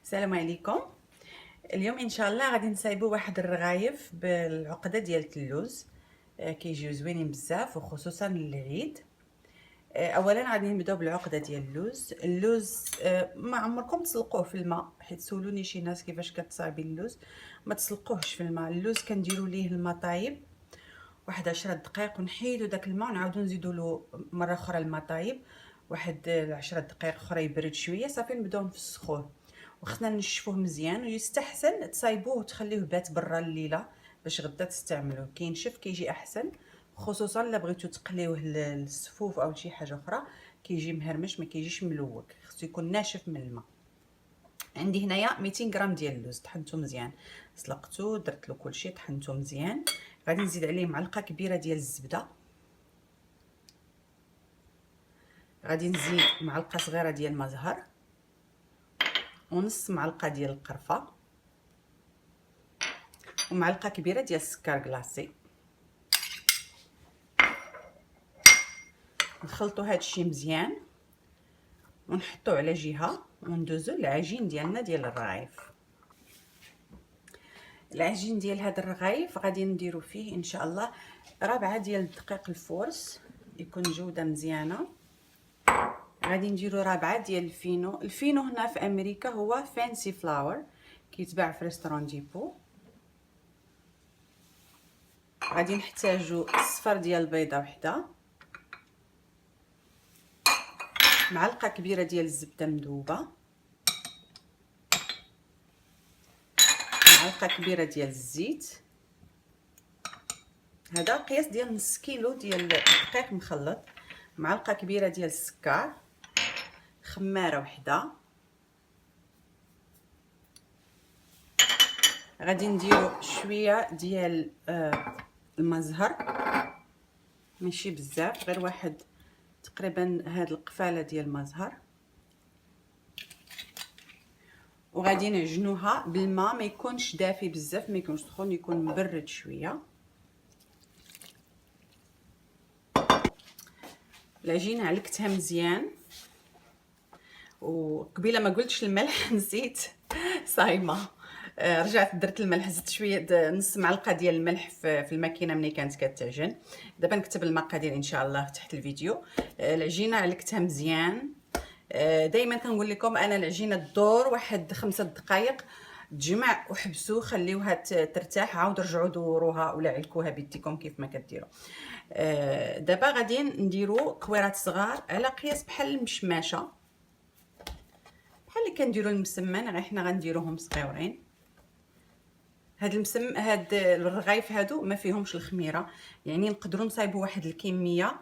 السلام عليكم. اليوم ان شاء الله غادي نصايبوا واحد الرغايف بالعقده ديال اللوز. كيجيو زوينين بزاف وخصوصا للعيد. اولا غادي نبداو بالعقده ديال اللوز. ما عمركم تسلقوه في الماء، حيت سولوني شي ناس كيفاش كتصايبي اللوز. ما تسلقوهش في الماء. اللوز كنديروا ليه الماء طايب واحد 10 دقائق ونحيدوا داك الماء ونعاودوا نزيدوا له مره اخرى الماء طايب واحد 10 دقائق اخرى يبرد شويه، صافي نبداو نفسخوه وخصنا نشفوه مزيان. ويستحسن تصايبوه وتخليوه بات برا الليله باش غدا تستعملوه. كينشف كيجي احسن، خصوصا الا بغيتو تقليوه للسفوف او شي حاجه اخرى كيجي مهرمش، ما كيجيش ملوك، خصو يكون ناشف من الماء. عندي هنايا 200 غرام ديال اللوز، طحنته مزيان، سلقته، درت له كلشي، طحنته مزيان. غادي نزيد عليه معلقه كبيره ديال الزبده، غادي نزيد معلقه صغيره ديال ما زهر، ونص معلقه ديال القرفه، ومعلقه كبيره ديال السكر كلاصي. نخلطوا هادشي مزيان ونحطوه على جهه وندوزو للعجين ديالنا ديال الرغايف. العجين ديال هذا الرغايف غادي نديرو فيه ان شاء الله 4 ديال الدقيق الفورس، يكون جوده مزيانه. غادي نديرو 4 ديال الفينو هنا في امريكا هو فانسي فلاور، كيتباع في ريستورون ديبو. غادي نحتاجو صفر ديال البيضه وحده، معلقه كبيره ديال الزبده مذوبه، معلقه كبيره ديال الزيت. هذا قياس ديال نص كيلو ديال الدقيق مخلط، معلقه كبيره ديال السكر، خماره وحده. غادي نديرو شويه ديال الماء زهر، ماشي بزاف، غير واحد تقريبا هاد القفاله ديال الماء زهر. وغادي نعجنوها بالماء، ما يكونش دافي بزاف ما يكونش سخون، يكون مبرد شويه. العجينه علكتها مزيان، وقبيله ما قلتش الملح نسيت صايمه. رجعت درت الملح، زدت شويه نص معلقه ديال الملح في الماكينه ملي كانت كتعجن. دابا نكتب المقادير ان شاء الله تحت الفيديو. العجينه علكتها مزيان. دائما كنقول لكم انا العجينه تدور واحد 5 دقائق، تجمع وحبسوا خليوها ترتاح، عاود رجعوا دوروها ولا علكوها بيديكم كيف ما كديروا. دابا غادي نديروا كويرات صغار على قياس بحال المشماشه، بحال اللي كنديروا المسمن، غير حنا غنديروهم صغيورين. هاد الرغايف هادو ما فيهمش الخميره، يعني نقدروا نصايبوا واحد الكميه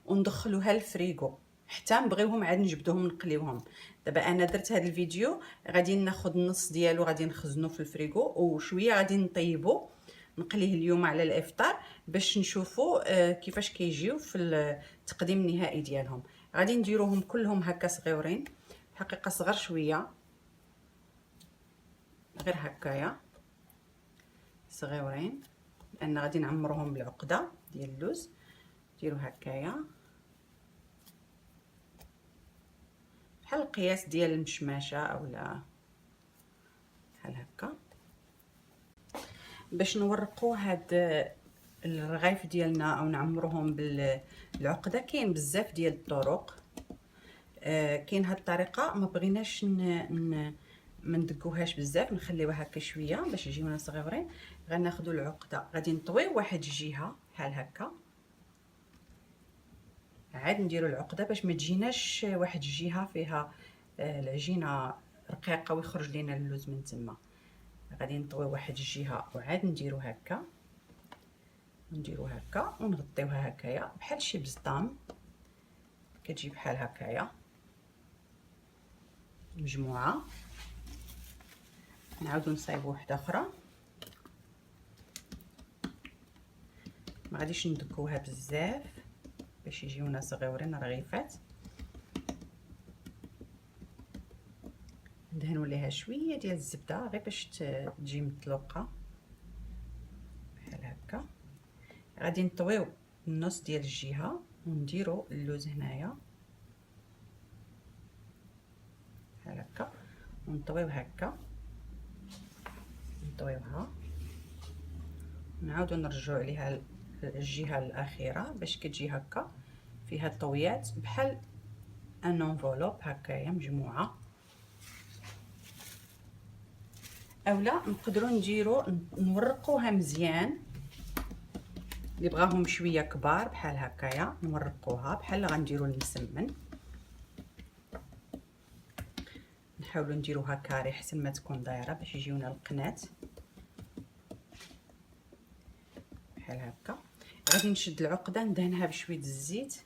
وندخلوها للفريغو حتى نبغيوهم عاد نجبدوهم نقليوهم. دابا انا درت هذا الفيديو، غادي ناخذ النص ديالو غادي نخزنو في الفريغو، وشويه غادي نطيبو نقليه اليوم على الافطار باش نشوفوا كيفاش كيجيو في التقديم النهائي ديالهم. غادي نديروهم كلهم هكا صغيورين، الحقيقه صغر شويه، غير هكايا صغيورين، لان غادي نعمروهم بالعقده ديال اللوز. ديروا هكايا بحال القياس ديال المشماشه اولا بحال هكا. باش نورقوا هاد الرغايف ديالنا او نعمروهم بالعقده كاين بزاف ديال الطرق. كاين هاد الطريقه ما بغيناش ما ندقوهاش بزاف، نخليوها هكا شويه باش يجيونا صغيورين. غناخذوا العقده غادي نطويو واحد الجهه بحال هكا، عاد نديروا العقده باش ما تجيناش واحد الجهه فيها العجينه رقيقه ويخرج لينا اللوز من تما. غادي نطويو واحد الجهه وعاد نديرو هكا، نديرو هكا ونغطيوها هكايا بحال شي بزطام، كتجي بحال هكايا مجموعه. نعاودو نصايبو وحده اخرى، ما غاديش ندكوها بزاف باش يجيونا صغيورين رغيفات. ندهنوا ليها شويه ديال الزبده غير باش تجي مطلوقه بحال هكا. غادي نطويو النص ديال الجهه ونديرو اللوز هنايا بحال هكا، ونطويو هكا، نطويوها، نعاودو نرجعو عليها الجهه الاخيره باش كتجي هكا فيها الطويات بحال ان انفولوب هكايا مجموعه. اولا نقدروا نديرو نورقوها مزيان، اللي بغاهم شويه كبار بحال هكايا نورقوها بحال غنديروا المسمن. نحاولوا نديروها كاري حتى ما تكون دايره باش يجيونا القنات بحال هكا. غادي نشد العقده ندهنها بشويه الزيت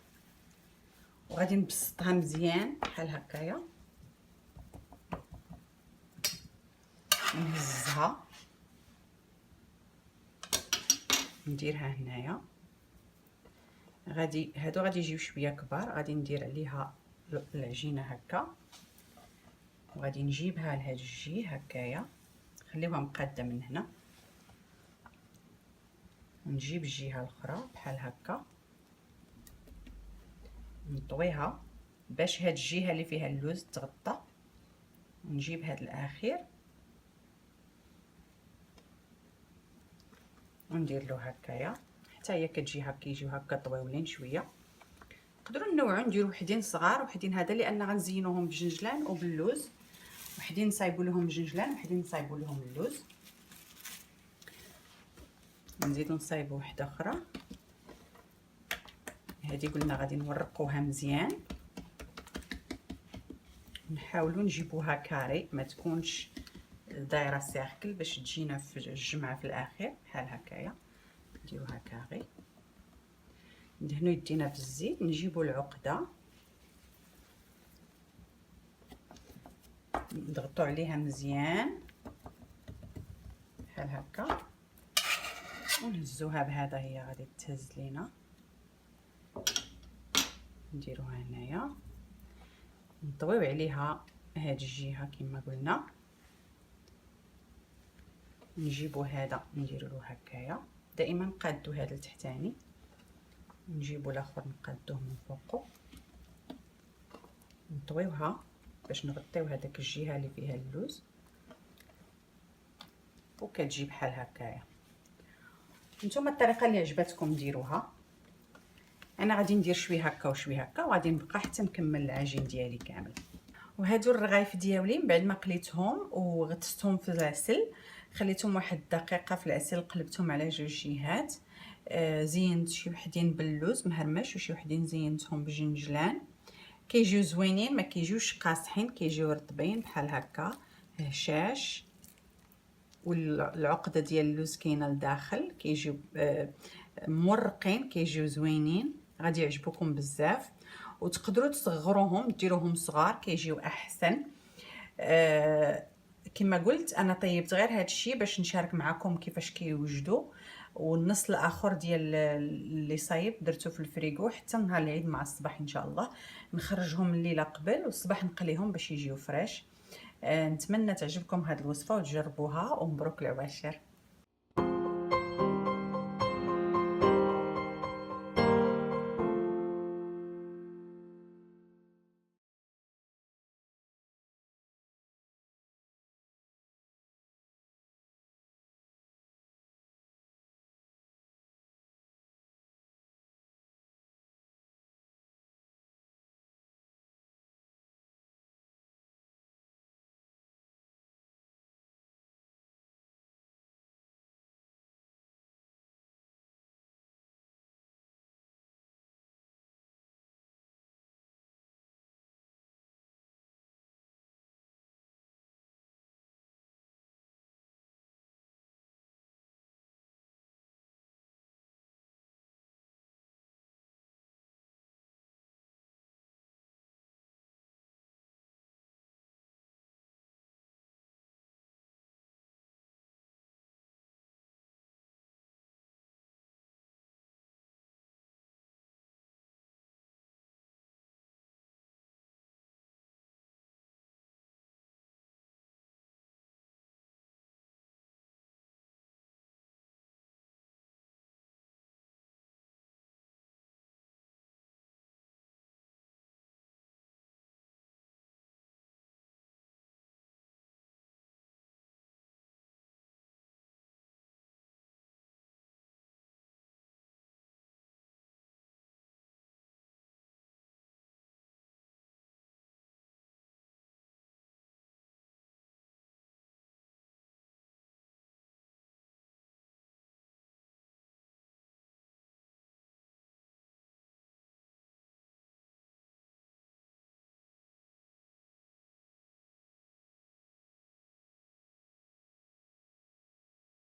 وغادي نبسطها مزيان بحال هكايا، نهزها نديرها هنايا. هادو غادي يجيو شويه كبار، غادي ندير عليها العجينه هكا وغادي نجيبها لهاد الجهه هكايا، نخليوها مقاده من هنا ونجيب الجهه الاخرى بحال هكا نطويها باش هاد الجهه اللي فيها اللوز تغطى، ونجيب هاد الاخير وندير له هكايا حتى هي كتجي هكا، يجيو هكا طويولين شويه. نقدروا نوعوا نديروا وحدين صغار وحدين هذا لان غنزينوهم بالجنجلان وباللوز، وحدين نصايبوا لهم الجنجلان وحدين نصايبوا لهم اللوز. نزيدو نصايبوا وحده اخرى، هذه قلنا غادي نورقوها مزيان، نحاولوا نجيبوها كاري ما تكونش دايره سيركل باش تجينا في الجمعه في الاخير بحال هكايا. نديروها كاري، ندهنوا يدينا بالزيت، نجيبوا العقده نضغطوا عليها مزيان بحال هكا ونهزوها بهذا، هي غادي تهز لينا. نديروها هنايا نطويو عليها هاد الجهه كما قلنا، نجيبو هذا نديرو له هكايا، دائما نقادو هذا التحتاني نجيبو الاخر نقادوه من فوقو، نطويوها باش نغطيو هذاك الجهه اللي فيها اللوز وكتجي بحال هكايا. نتوما الطريقه اللي عجبتكم ديروها، انا غادي ندير شويه هكا وشويه هكا وغادي نبقى حتى نكمل العجين ديالي كامل. وهادو الرغايف ديالي من بعد ما قليتهم وغطستهم في العسل، خليتهم واحد الدقيقه في العسل، قلبتهم على جوج جهات. زينت شي وحدين باللوز مهرمش وشي وحدين زينتهم بالجنجلان، كيجيو زوينين ما كيجيوش قاصحين، كيجيو رطبين بحال هكا هشاش، والعقده ديال اللوز كاينه لداخل، كيجيو مورقين كيجيو زوينين، غادي يعجبوكم بزاف. وتقدروا تصغروهم ديروهم صغار كيجيو احسن. كما قلت انا طيبت غير هذا الشيء باش نشارك معكم كيفاش كيوجدوا، والنص الاخر ديال اللي صايب درته في الفريغو حتى نهار العيد مع الصباح ان شاء الله، نخرجهم الليله قبل والصباح نقليهم باش يجيو فريش. نتمنى تعجبكم هذه الوصفه وتجربوها، ومبروك العواشر.